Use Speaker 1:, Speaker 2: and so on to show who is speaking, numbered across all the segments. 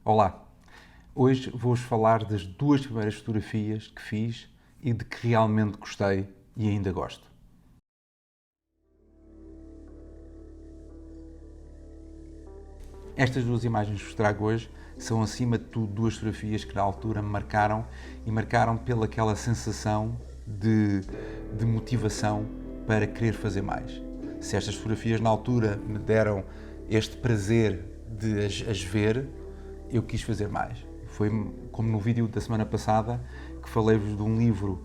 Speaker 1: Olá, hoje vou-vos falar das duas primeiras fotografias que fiz e de que realmente gostei e ainda gosto. Estas duas imagens que vos trago hoje são, acima de tudo, duas fotografias que na altura me marcaram e marcaram pelaquela sensação de motivação para querer fazer mais. Se estas fotografias na altura me deram este prazer de as ver, eu quis fazer mais. Foi como no vídeo da semana passada, que falei-vos de um livro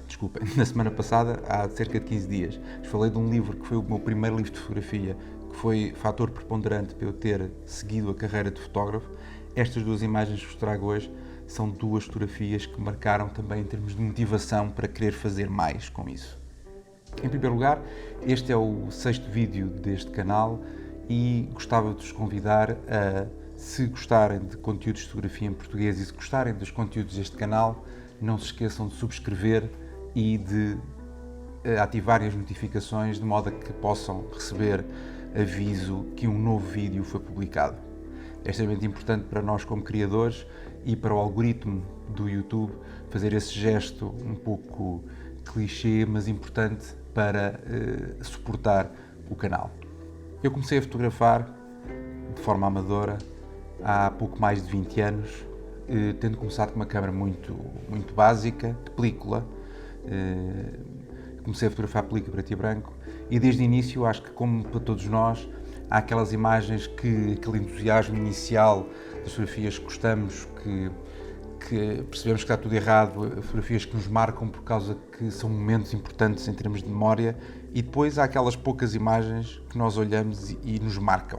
Speaker 1: desculpem, na semana passada, há cerca de 15 dias, falei de um livro que foi o meu primeiro livro de fotografia, que foi fator preponderante para eu ter seguido a carreira de fotógrafo. Estas duas imagens que vos trago hoje são duas fotografias que marcaram também em termos de motivação para querer fazer mais com isso. Em primeiro lugar, este é o 6º vídeo deste canal e gostava de vos convidar a, se gostarem de conteúdos de fotografia em português e se gostarem dos conteúdos deste canal, não se esqueçam de subscrever e de ativarem as notificações de modo a que possam receber aviso que um novo vídeo foi publicado. É extremamente importante para nós como criadores e para o algoritmo do YouTube fazer esse gesto um pouco clichê, mas importante para suportar o canal. Eu comecei a fotografar de forma amadora há pouco mais de 20 anos, tendo começado com uma câmera muito básica, de película. Comecei a fotografar película preto e branco e desde o início, acho que como para todos nós, há aquelas imagens que aquele entusiasmo inicial das fotografias que gostamos, que percebemos que está tudo errado, fotografias que nos marcam por causa que são momentos importantes em termos de memória, e depois há aquelas poucas imagens que nós olhamos e nos marcam.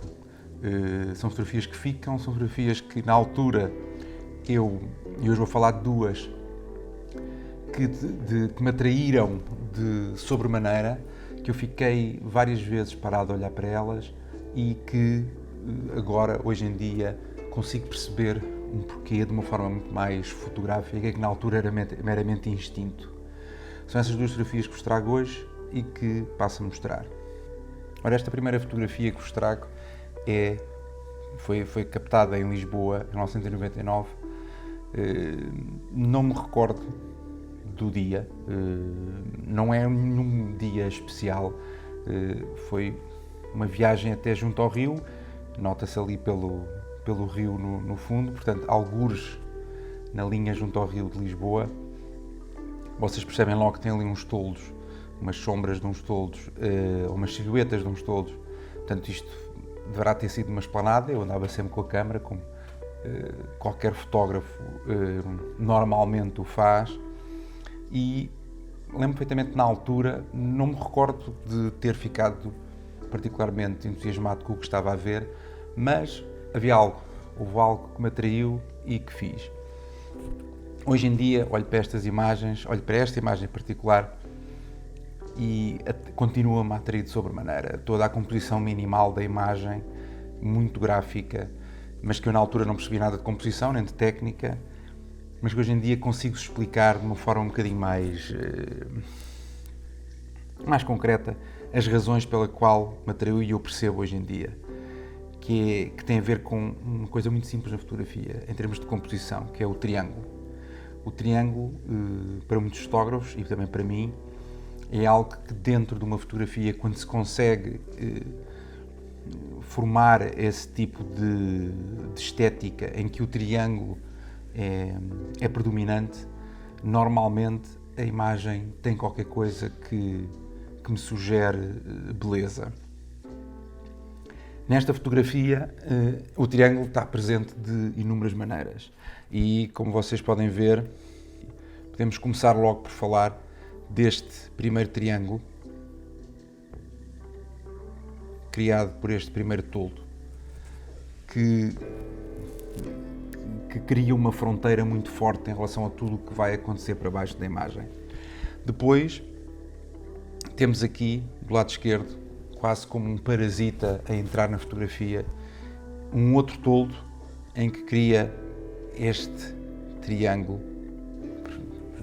Speaker 1: São fotografias que ficam, são fotografias que na altura e hoje vou falar de duas, que me atraíram de sobremaneira, que eu fiquei várias vezes parado a olhar para elas e que agora, hoje em dia, consigo perceber um porquê de uma forma muito mais fotográfica, que na altura era meramente instinto. São essas duas fotografias que vos trago hoje e que passo a mostrar. Ora, esta primeira fotografia que vos trago foi captada em Lisboa, em 1999. Não me recordo do dia, não é nenhum dia especial, foi uma viagem até junto ao rio, nota-se ali pelo rio no fundo, portanto, algures na linha junto ao rio de Lisboa. Vocês percebem logo que tem ali uns toldos, umas sombras de uns toldos, umas silhuetas de uns toldos, portanto isto deverá ter sido uma esplanada. Eu andava sempre com a câmera, como qualquer fotógrafo normalmente o faz, e lembro perfeitamente que na altura não me recordo de ter ficado particularmente entusiasmado com o que estava a ver, mas houve algo que me atraiu e que fiz. Hoje em dia olho para estas imagens, olho para esta imagem em particular e continua-me a atrair de sobremaneira. Toda a composição minimal da imagem, muito gráfica, mas que eu na altura não percebi nada de composição nem de técnica, mas que hoje em dia consigo explicar de uma forma um bocadinho mais concreta as razões pela qual me atraiu e eu percebo hoje em dia, que tem a ver com uma coisa muito simples na fotografia, em termos de composição, que é o triângulo. O triângulo, para muitos fotógrafos e também para mim, é algo que dentro de uma fotografia, quando se consegue formar esse tipo de estética em que o triângulo é predominante, normalmente a imagem tem qualquer coisa que me sugere beleza. Nesta fotografia, o triângulo está presente de inúmeras maneiras e, como vocês podem ver, podemos começar logo por falar deste primeiro triângulo, criado por este primeiro toldo, que cria uma fronteira muito forte em relação a tudo o que vai acontecer para baixo da imagem. Depois, temos aqui, do lado esquerdo, quase como um parasita a entrar na fotografia, um outro toldo em que cria este triângulo,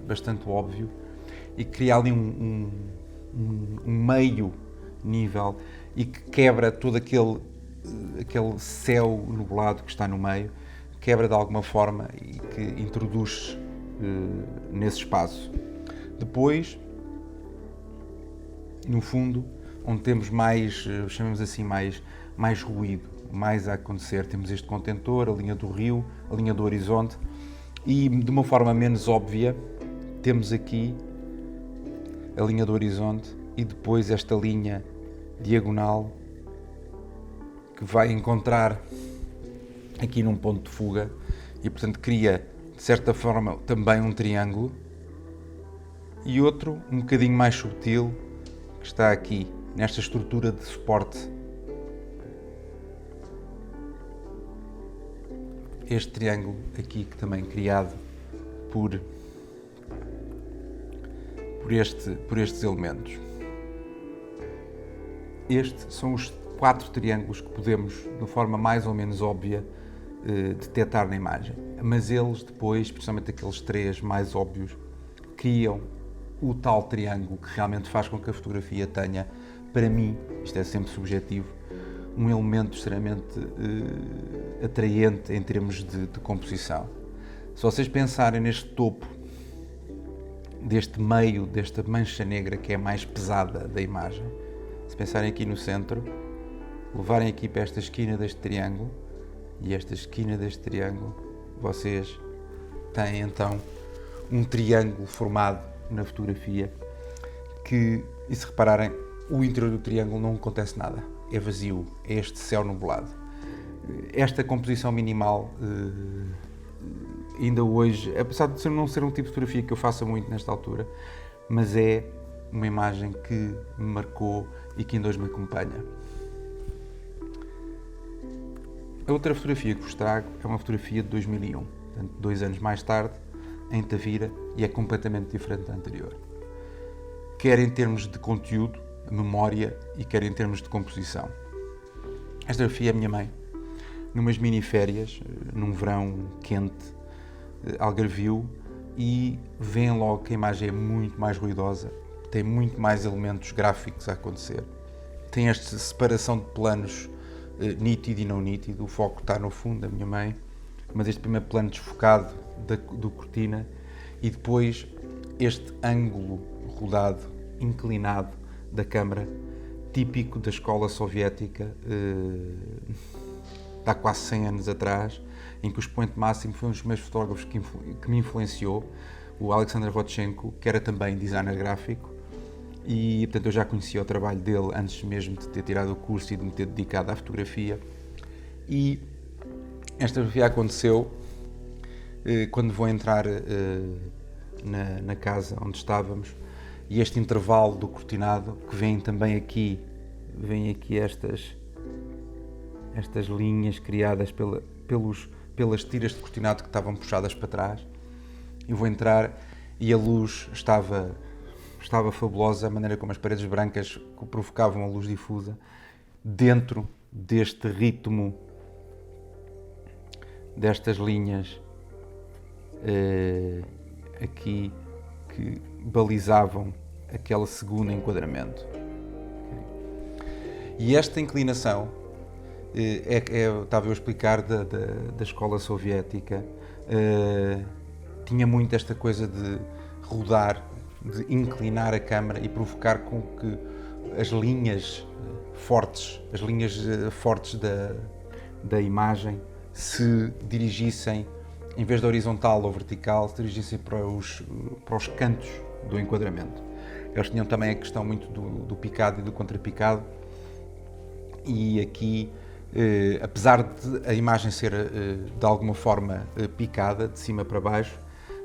Speaker 1: bastante óbvio, e que cria ali um meio nível e que quebra todo aquele aquele céu nublado que está no meio, quebra de alguma forma e que introduz nesse espaço. Depois, no fundo, onde temos mais, chamemos assim, mais ruído, mais a acontecer, temos este contentor, a linha do rio, a linha do horizonte, e de uma forma menos óbvia temos aqui a linha do horizonte e depois esta linha diagonal que vai encontrar aqui num ponto de fuga e, portanto, cria, de certa forma, também um triângulo, e outro um bocadinho mais subtil que está aqui nesta estrutura de suporte. Este triângulo aqui, que também criado por estes elementos. Estes são os 4 triângulos que podemos, de forma mais ou menos óbvia, detectar na imagem. Mas eles depois, especialmente aqueles 3 mais óbvios, criam o tal triângulo que realmente faz com que a fotografia tenha, para mim, isto é sempre subjetivo, um elemento extremamente atraente em termos de composição. Se vocês pensarem neste topo, deste meio, desta mancha negra que é a mais pesada da imagem, se pensarem aqui no centro, levarem aqui para esta esquina deste triângulo e esta esquina deste triângulo, vocês têm então um triângulo formado na fotografia que, e se repararem, o interior do triângulo não acontece nada, é vazio, é este céu nublado. Esta composição minimal, ainda hoje, apesar de não ser um tipo de fotografia que eu faça muito nesta altura, mas é uma imagem que me marcou e que ainda hoje me acompanha. A outra fotografia que vos trago é uma fotografia de 2001, portanto, 2 anos mais tarde, em Tavira, e é completamente diferente da anterior. Quer em termos de conteúdo, memória, e quer em termos de composição. Esta fotografia é a minha mãe, numas mini-férias, num verão quente, algarvio, e veem logo que a imagem é muito mais ruidosa, tem muito mais elementos gráficos a acontecer, tem esta separação de planos nítido e não nítido, o foco está no fundo da minha mãe, mas este primeiro plano desfocado do cortina e depois este ângulo rodado, inclinado da câmara, típico da escola soviética de há quase 100 anos atrás, em que o expoente máximo foi um dos meus fotógrafos que me influenciou, o Alexander Rodchenko, que era também designer gráfico, e portanto eu já conhecia o trabalho dele antes mesmo de ter tirado o curso e de me ter dedicado à fotografia. E esta fotografia aconteceu quando vou entrar na casa onde estávamos, e este intervalo do cortinado, que vem também aqui, estas linhas criadas pelas tiras de cortinado que estavam puxadas para trás, e vou entrar e a luz estava fabulosa, a maneira como as paredes brancas provocavam a luz difusa dentro deste ritmo, destas linhas aqui que balizavam aquele segundo enquadramento. E esta inclinação, estava eu a explicar da escola soviética, tinha muito esta coisa de rodar, de inclinar a câmara e provocar com que as linhas fortes da imagem se dirigissem, em vez de horizontal ou vertical, se dirigissem para os cantos do enquadramento. Eles tinham também a questão muito do picado e do contrapicado, e aqui, apesar de a imagem ser de alguma forma picada, de cima para baixo,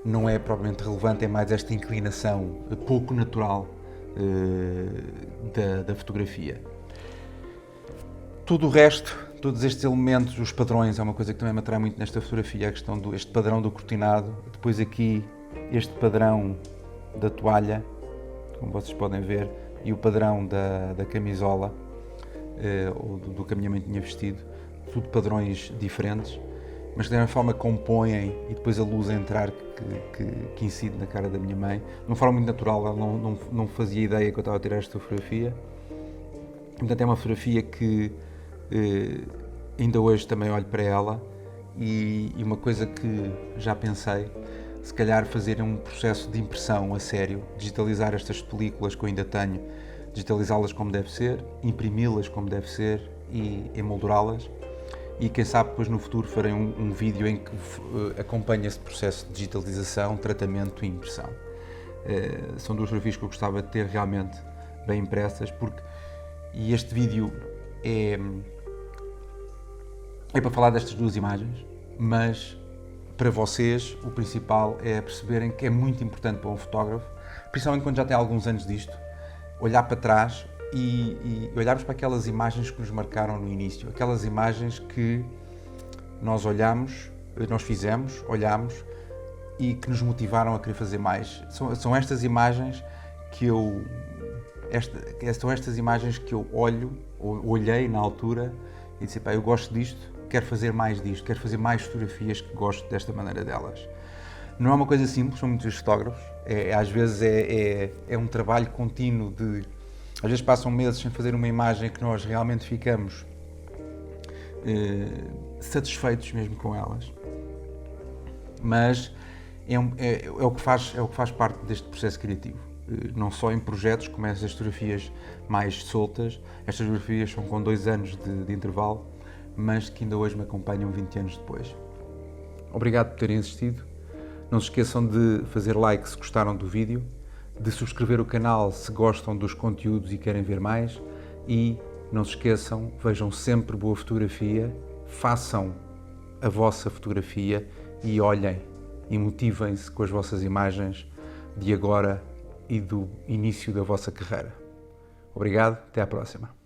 Speaker 1: não é propriamente relevante, é mais esta inclinação pouco natural da fotografia. Tudo o resto, todos estes elementos, os padrões, é uma coisa que também me atrai muito nesta fotografia, a questão este padrão do cortinado, depois aqui este padrão da toalha, como vocês podem ver, e o padrão da camisola, ou do que a minha mãe tinha vestido, tudo padrões diferentes, mas de uma forma compõem, e depois a luz a entrar que incide na cara da minha mãe, de uma forma muito natural. Ela não fazia ideia que eu estava a tirar esta fotografia. Portanto, é uma fotografia que Ainda hoje também olho para ela e uma coisa que já pensei, se calhar fazer um processo de impressão a sério, digitalizar estas películas que eu ainda tenho, digitalizá-las como deve ser, imprimi-las como deve ser e emoldurá-las. E quem sabe depois no futuro farei um vídeo em que acompanha esse processo de digitalização, tratamento e impressão. São duas fotografias que eu gostava de ter realmente bem impressas, e este vídeo é para falar destas duas imagens, mas para vocês o principal é perceberem que é muito importante para um fotógrafo, principalmente quando já tem alguns anos disto, olhar para trás e olharmos para aquelas imagens que nos marcaram no início, aquelas imagens que nós olhamos, nós fizemos, olhamos e que nos motivaram a querer fazer mais. São estas imagens que eu olhei na altura e disse, pá, eu gosto disto, quero fazer mais disto, quero fazer mais fotografias que gosto desta maneira delas. Não é uma coisa simples, são muitos fotógrafos, às vezes é um trabalho contínuo às vezes passam meses sem fazer uma imagem que nós realmente ficamos satisfeitos mesmo com elas, mas é o que faz parte deste processo criativo, não só em projetos como essas fotografias mais soltas. Estas fotografias são com 2 anos de intervalo, mas que ainda hoje me acompanham 20 anos depois. Obrigado por terem assistido. Não se esqueçam de fazer like se gostaram do vídeo, de subscrever o canal se gostam dos conteúdos e querem ver mais, e não se esqueçam, vejam sempre boa fotografia, façam a vossa fotografia e olhem e motivem-se com as vossas imagens de agora e do início da vossa carreira. Obrigado, até à próxima.